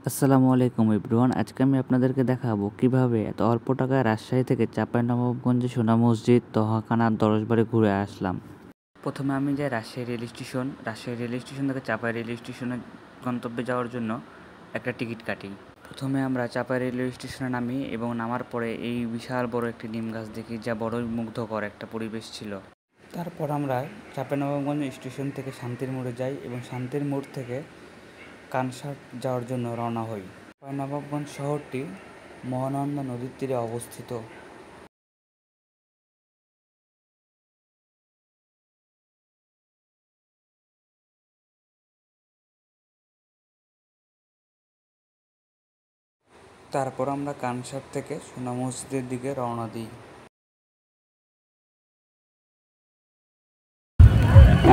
আসসালামু আলাইকুম এভরিওয়ান। আজকে আমি আপনাদেরকে দেখাবো কিভাবে এত অল্প টাকায় রাজশাহী থেকে চাঁপাইনবাবগঞ্জে সোনা মসজিদ, তোহাখানা, দরজবাড়ি ঘুরে আসলাম। প্রথমে আমি যাই রাজশাহী রেল স্টেশন থেকে চাঁপাই রেল স্টেশনে গন্তব্যে যাওয়ার জন্য একটা টিকিট কাটি। প্রথমে আমরা চাঁপাই রেলওয়ে স্টেশনে নামি এবং নামার পরে এই বিশাল বড় একটি নিম গাছ দেখি, যা বড়ই মুগ্ধকর একটা পরিবেশ ছিল। তারপর আমরা চাঁপাইনবাবগঞ্জ স্টেশন থেকে শান্তির মোড়ে যাই এবং শান্তির মোড় থেকে কানসাট যাওয়ার জন্য রওনা হই। চাঁপাইনবাবগঞ্জ শহরটি মহানন্দা নদীর তীরে অবস্থিত। তারপর আমরা কানসাট থেকে সোনা মসজিদের দিকে রওনা দিই।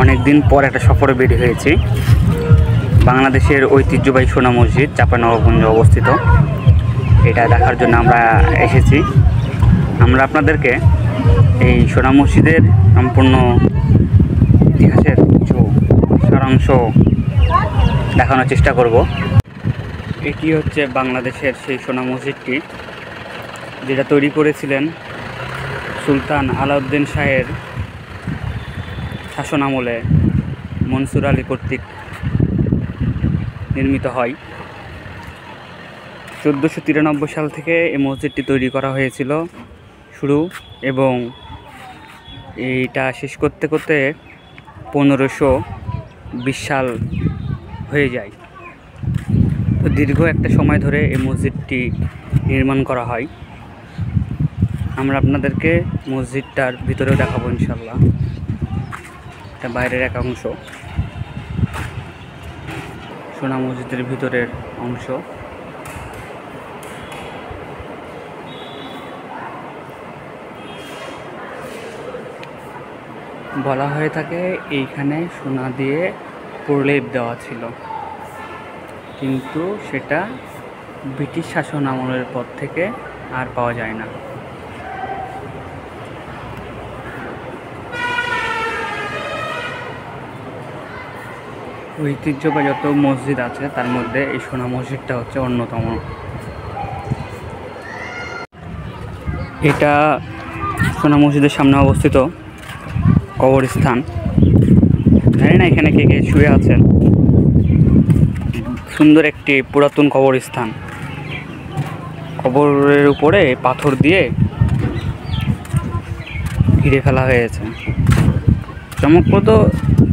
অনেকদিন পর একটা সফরে বের হয়েছি। বাংলাদেশের ঐতিহ্যবাহী সোনা মসজিদ চাঁপাইনবাবগঞ্জে অবস্থিত, এটা দেখার জন্য আমরা এসেছি। আমরা আপনাদেরকে এই সোনা মসজিদের সম্পূর্ণ ইতিহাসের কিছু সারাংশ দেখানোর চেষ্টা করব। এটি হচ্ছে বাংলাদেশের সেই সোনা মসজিদটি, যেটা তৈরি করেছিলেন সুলতান আলাউদ্দিন শাহের শাসনামলে মনসুর আলী কর্তৃক নির্মিত হয়। 1493 সাল থেকে এই মসজিদটি তৈরি করা হয়েছিল শুরু, এবং এইটা শেষ করতে করতে 1520 সাল হয়ে যায়। তো দীর্ঘ একটা সময় ধরে এই মসজিদটি নির্মাণ করা হয়। আমরা আপনাদেরকে মসজিদটার ভিতরেও দেখাবো ইনশাল্লাহ। এটা বাইরের এক অংশ, সোনা মসজিদের ভিতরের অংশ। বলা হয়ে থাকে এইখানে সোনা দিয়ে প্রলেপ দেওয়া ছিল, কিন্তু সেটা ব্রিটিশ শাসন আমলের পর থেকে আর পাওয়া যায় না। ঐতিহ্যবাহী যত মসজিদ আছে তার মধ্যে এই সোনা মসজিদটা হচ্ছে অন্যতম। এটা সোনা মসজিদের সামনে অবস্থিত কবরস্থান। জানি না এখানে কে কে শুয়ে আছেন। সুন্দর একটি পুরাতন কবরস্থান, কবরের উপরে পাথর দিয়ে ঘিরে ফেলা হয়েছে। চমকপ্রদ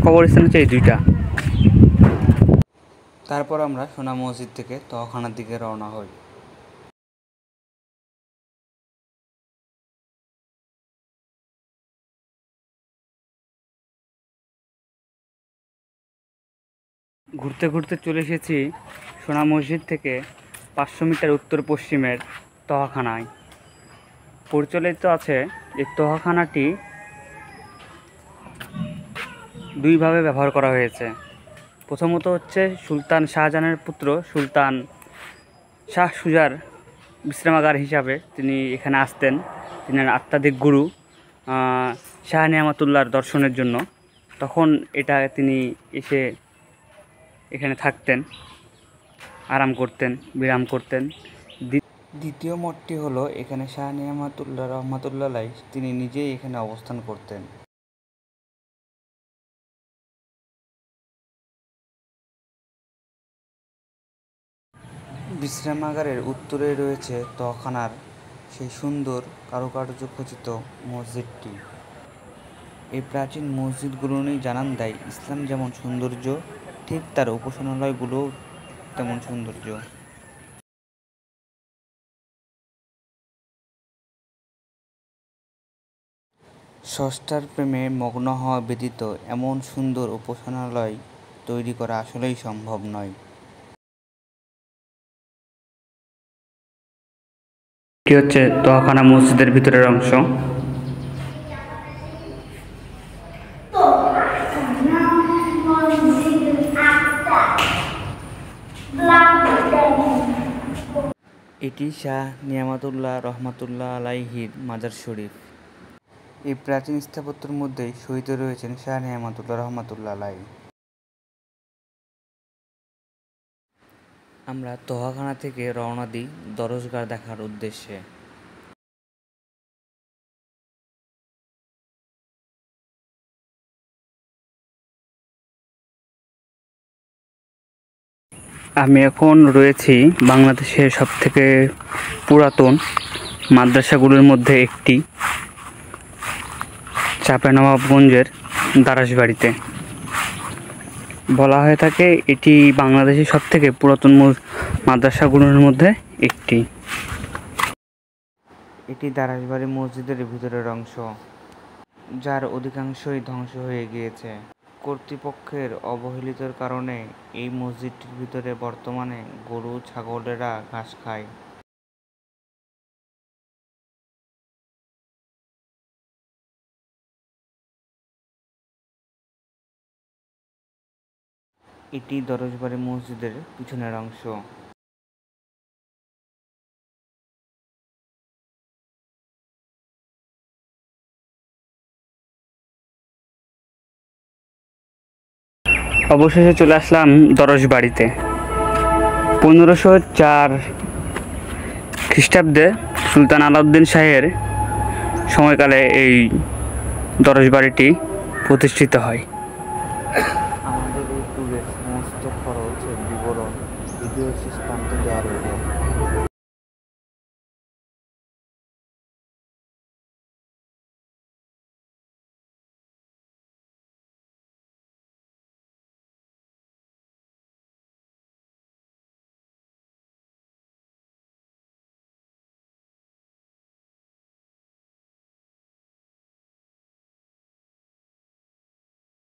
কবরস্থান হচ্ছে এই দুইটা। তারপর আমরা সোনা মসজিদ থেকে তোহাখানার দিকে রওনা হই। ঘুরতে ঘুরতে চলে এসেছি সোনা মসজিদ থেকে 500 মিটার উত্তর পশ্চিমের তোহাখানায়। প্রচলিত আছে এই তোহাখানাটি দুইভাবে ব্যবহার করা হয়েছে। প্রথমত হচ্ছে সুলতান শাহজাহানের পুত্র সুলতান শাহ সুজার বিশ্রামাগার হিসাবে তিনি এখানে আসতেন। তিনি আধ্যাত্মিক গুরু শাহ নেয়ামতুল্লাহর দর্শনের জন্য। তখন এটা তিনি এসে এখানে থাকতেন, আরাম করতেন, বিরাম করতেন। দ্বিতীয় মঠটি হলো এখানে শাহ নেয়ামতুল্লাহ রহমাতুল্লাহ আলাইহি তিনি নিজেই এখানে অবস্থান করতেন। বিশ্রামাগারের উত্তরে রয়েছে তোহাখানার সেই সুন্দর কারুকার্য খচিত মসজিদটি। এই প্রাচীন মসজিদগুলো নিয়ে জানান দেয় ইসলাম যেমন সৌন্দর্য, ঠিক তার উপাসনালয়গুলোও তেমন সৌন্দর্য। স্রষ্টার প্রেমে মগ্ন হওয়া ব্যতীত এমন সুন্দর উপাসনালয় তৈরি করা আসলেই সম্ভব নয়। কি হচ্ছে তোহাখানা মসজিদের ভিতরের অংশ। এটি শাহ নিয়ামতুল্লাহ রহমাতুল্লাহ আলাইহির মাজার শরীফ। এই প্রাচীন স্থাপত্যের মধ্যেই শহীদ রয়েছেন শাহ নিয়ামতুল্লাহ রহমাতুল্লাহ আলাইহি। আমরা তোহাখানা থেকে রওনা দিই দরজগাহ দেখার উদ্দেশ্যে। আমি এখন রয়েছি বাংলাদেশের সবথেকে পুরাতন মাদ্রাসাগুলোর মধ্যে একটি চাঁপাইনবাবগঞ্জের দারাসবাড়িতে। বলা হয়ে থাকে এটি বাংলাদেশের সবথেকে পুরাতন মাদ্রাসাগুলোর মধ্যে একটি। এটি দারাসবাড়ি মসজিদের ভিতরের অংশ, যার অধিকাংশই ধ্বংস হয়ে গিয়েছে কর্তৃপক্ষের অবহেলিতর কারণে। এই মসজিদটির ভিতরে বর্তমানে গরু ছাগলেরা ঘাস খায়। এটি দরজবাড়ি মসজিদের পিছনের অংশ। অবশেষে চলে আসলাম দরজবাড়িতে। 1504 খ্রিস্টাব্দে সুলতান আলাউদ্দিন শাহের সময়কালে এই দরজবাড়িটি প্রতিষ্ঠিত হয়। আমাদের এই ট্যুরের সমস্ত খরচের বিবরণ ভিডিও শেষ প্রান্তে দেওয়া রইল।